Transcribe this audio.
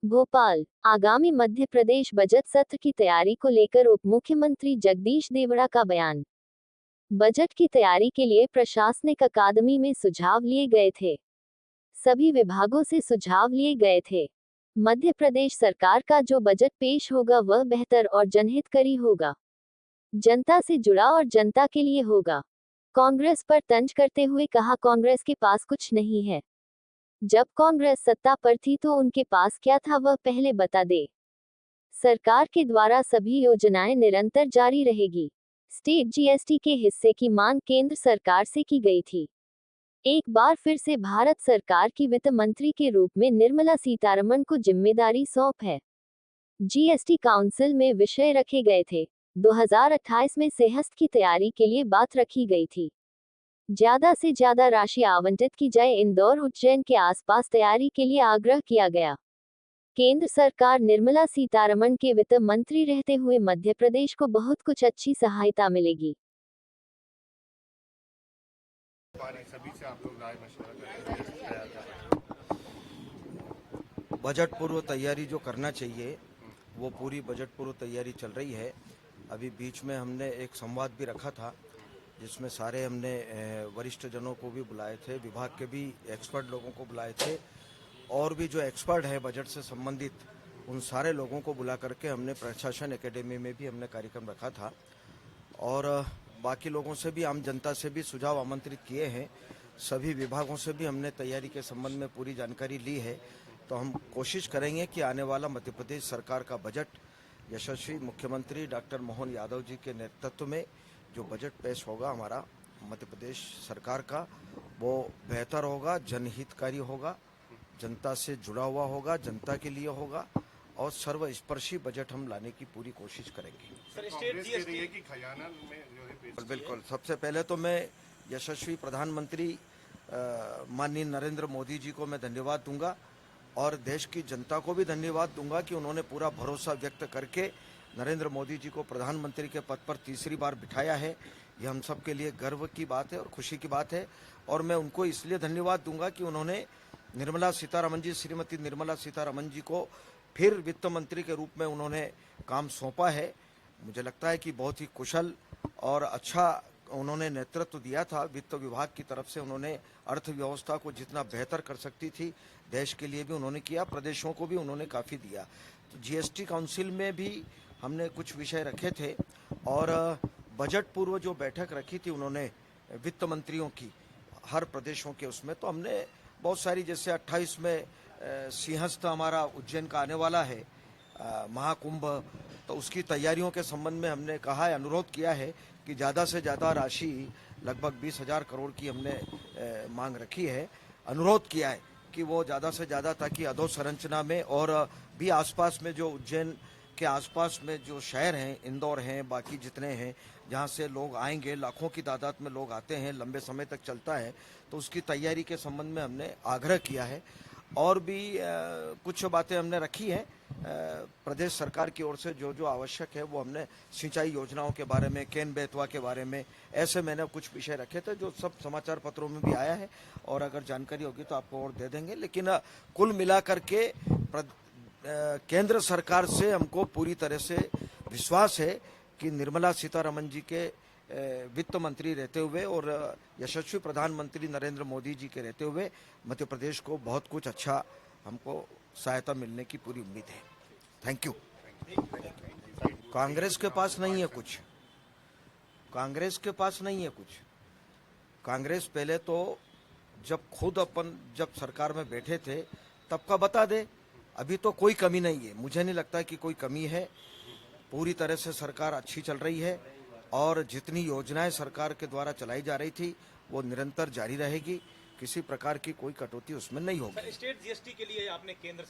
भोपाल। आगामी मध्य प्रदेश बजट सत्र की तैयारी को लेकर उप मुख्यमंत्री जगदीश देवड़ा का बयान। बजट की तैयारी के लिए प्रशासनिक अकादमी में सुझाव लिए गए थे। सभी विभागों से सुझाव लिए गए थे। मध्य प्रदेश सरकार का जो बजट पेश होगा वह बेहतर और जनहितकारी होगा, जनता से जुड़ा और जनता के लिए होगा। कांग्रेस पर तंज करते हुए कहा, कांग्रेस के पास कुछ नहीं है। जब कांग्रेस सत्ता पर थी तो उनके पास क्या था वह पहले बता दे। सरकार के द्वारा सभी योजनाएं निरंतर जारी रहेगी। स्टेट जीएसटी के हिस्से की मांग केंद्र सरकार से की गई थी। एक बार फिर से भारत सरकार की वित्त मंत्री के रूप में निर्मला सीतारमण को जिम्मेदारी सौंप है। जीएसटी काउंसिल में विषय रखे गए थे। 2028 में सेहत की तैयारी के लिए बात रखी गई थी। ज्यादा से ज्यादा राशि आवंटित की जाए। इंदौर उज्जैन के आसपास तैयारी के लिए आग्रह किया गया। केंद्र सरकार निर्मला सीतारमण के वित्त मंत्री रहते हुए मध्य प्रदेश को बहुत कुछ अच्छी सहायता मिलेगी। सभी से आप लोग राय मशवरा करें। बजट पूर्व तैयारी जो करना चाहिए वो पूरी बजट पूर्व तैयारी चल रही है। अभी बीच में हमने एक संवाद भी रखा था जिसमें सारे हमने वरिष्ठ जनों को भी बुलाए थे, विभाग के भी एक्सपर्ट लोगों को बुलाए थे और भी जो एक्सपर्ट है बजट से संबंधित उन सारे लोगों को बुला करके हमने प्रशासन एकेडमी में भी हमने कार्यक्रम रखा था और बाकी लोगों से भी, आम जनता से भी सुझाव आमंत्रित किए हैं। सभी विभागों से भी हमने तैयारी के संबंध में पूरी जानकारी ली है। तो हम कोशिश करेंगे कि आने वाला मध्य प्रदेश सरकार का बजट यशस्वी मुख्यमंत्री डॉक्टर मोहन यादव जी के नेतृत्व में जो बजट पेश होगा हमारा मध्य प्रदेश सरकार का, वो बेहतर होगा, जनहितकारी होगा, जनता से जुड़ा हुआ होगा, जनता के लिए होगा और सर्वस्पर्शी बजट हम लाने की पूरी कोशिश करेंगे। सर, स्टेट जीएसटी की खजाना में जो है बिल्कुल। सबसे पहले तो मैं यशस्वी प्रधानमंत्री माननीय नरेंद्र मोदी जी को मैं धन्यवाद दूंगा और देश की जनता को भी धन्यवाद दूंगा कि उन्होंने पूरा भरोसा व्यक्त करके नरेंद्र मोदी जी को प्रधानमंत्री के पद पर तीसरी बार बिठाया है। यह हम सब के लिए गर्व की बात है और खुशी की बात है और मैं उनको इसलिए धन्यवाद दूंगा कि उन्होंने श्रीमती निर्मला सीतारमण जी को फिर वित्त मंत्री के रूप में उन्होंने काम सौंपा है। मुझे लगता है कि बहुत ही कुशल और अच्छा उन्होंने नेतृत्व दिया था। वित्त विभाग की तरफ से उन्होंने अर्थव्यवस्था को जितना बेहतर कर सकती थी देश के लिए भी उन्होंने किया, प्रदेशों को भी उन्होंने काफ़ी दिया। तो जीएसटी काउंसिल में भी हमने कुछ विषय रखे थे और बजट पूर्व जो बैठक रखी थी उन्होंने वित्त मंत्रियों की हर प्रदेशों के, उसमें तो हमने बहुत सारी, जैसे 28 में सिंहस्थ हमारा उज्जैन का आने वाला है महाकुंभ, तो उसकी तैयारियों के संबंध में हमने कहा है, अनुरोध किया है कि ज़्यादा से ज़्यादा राशि लगभग 20,000 करोड़ की हमने मांग रखी है। अनुरोध किया है कि वो ज़्यादा से ज़्यादा, ताकि अधोसंरचना में और भी आसपास में जो उज्जैन के आसपास में जो शहर हैं, इंदौर हैं, बाकी जितने हैं जहाँ से लोग आएंगे, लाखों की तादाद में लोग आते हैं, लंबे समय तक चलता है, तो उसकी तैयारी के संबंध में हमने आग्रह किया है। और भी कुछ बातें हमने रखी हैं प्रदेश सरकार की ओर से, जो जो आवश्यक है वो हमने सिंचाई योजनाओं के बारे में, केन बेतवा के बारे में, ऐसे मैंने कुछ विषय रखे थे जो सब समाचार पत्रों में भी आया है और अगर जानकारी होगी तो आपको और दे देंगे। लेकिन कुल मिलाकर के केंद्र सरकार से हमको पूरी तरह से विश्वास है कि निर्मला सीतारमण जी के वित्त मंत्री रहते हुए और यशस्वी प्रधानमंत्री नरेंद्र मोदी जी के रहते हुए मध्य प्रदेश को बहुत कुछ अच्छा हमको सहायता मिलने की पूरी उम्मीद है। Thank you. कांग्रेस के पास नहीं है कुछ, कांग्रेस के पास नहीं है कुछ। कांग्रेस पहले तो जब सरकार में बैठे थे तब का बता दे। अभी तो कोई कमी नहीं है, मुझे नहीं लगता कि कोई कमी है। पूरी तरह से सरकार अच्छी चल रही है और जितनी योजनाएं सरकार के द्वारा चलाई जा रही थी वो निरंतर जारी रहेगी। किसी प्रकार की कोई कटौती उसमें नहीं होगी। स्टेट जीएसटी के लिए आपने केंद्र